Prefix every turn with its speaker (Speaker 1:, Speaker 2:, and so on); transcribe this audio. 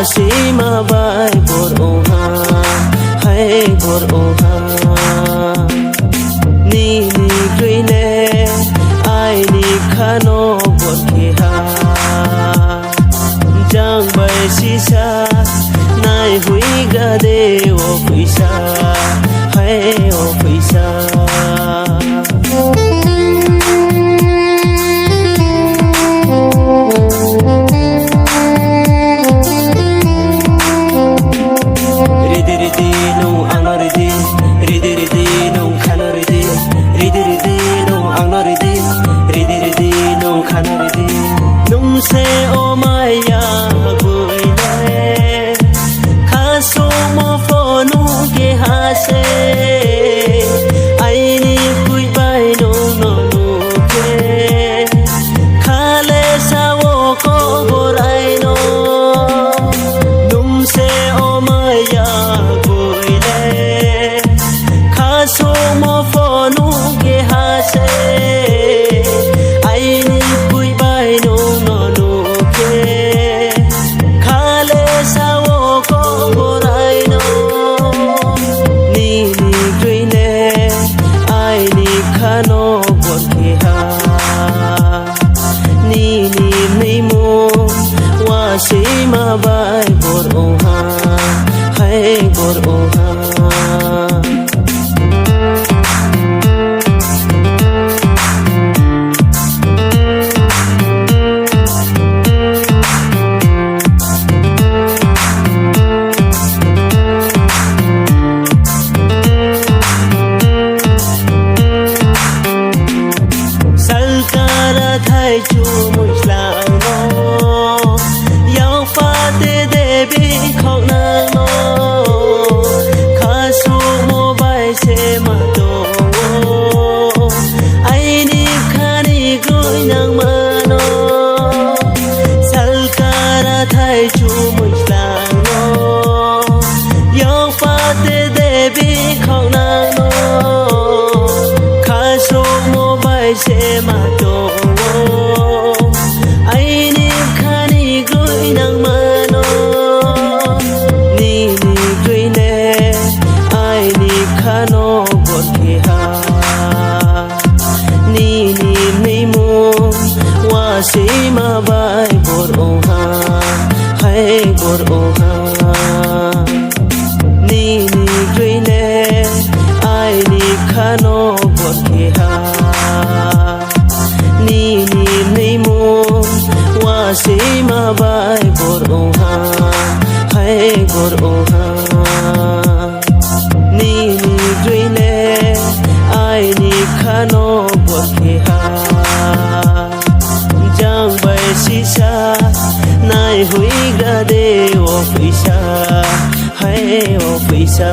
Speaker 1: si ma bai bor o ha hai bor o ha ni grui ne ai ni khano bor ke ha jang bai si sa nai hui ga de o puisa hai o puisa se o maya goi le khaso mo phonu ke ha se ai ni kui bai no no no ke khale sa wo ko borai no num se o maya goi le khaso mo phonu ke ha se ai ni kui bai no no si ma bai bor o ha hai bor o ha salkara thai chu muslang no bi khóc nang no kha su mo bai se ma do ai ni khani goi nang ma no salkara thai chu muslang no yang fa de bi khóc nang no kha su mo bai se ma do ai ni khani goi nang ma khano bor ke ha ni mo wa si ma bai bor o ha hai bor o ha ni grui ne ai ni khano bor ke ha ni mo wa si ma bai bor o ha hai bor o ha khano bor ke ha jang bai si sa nai hui ga de o puisa hai o puisa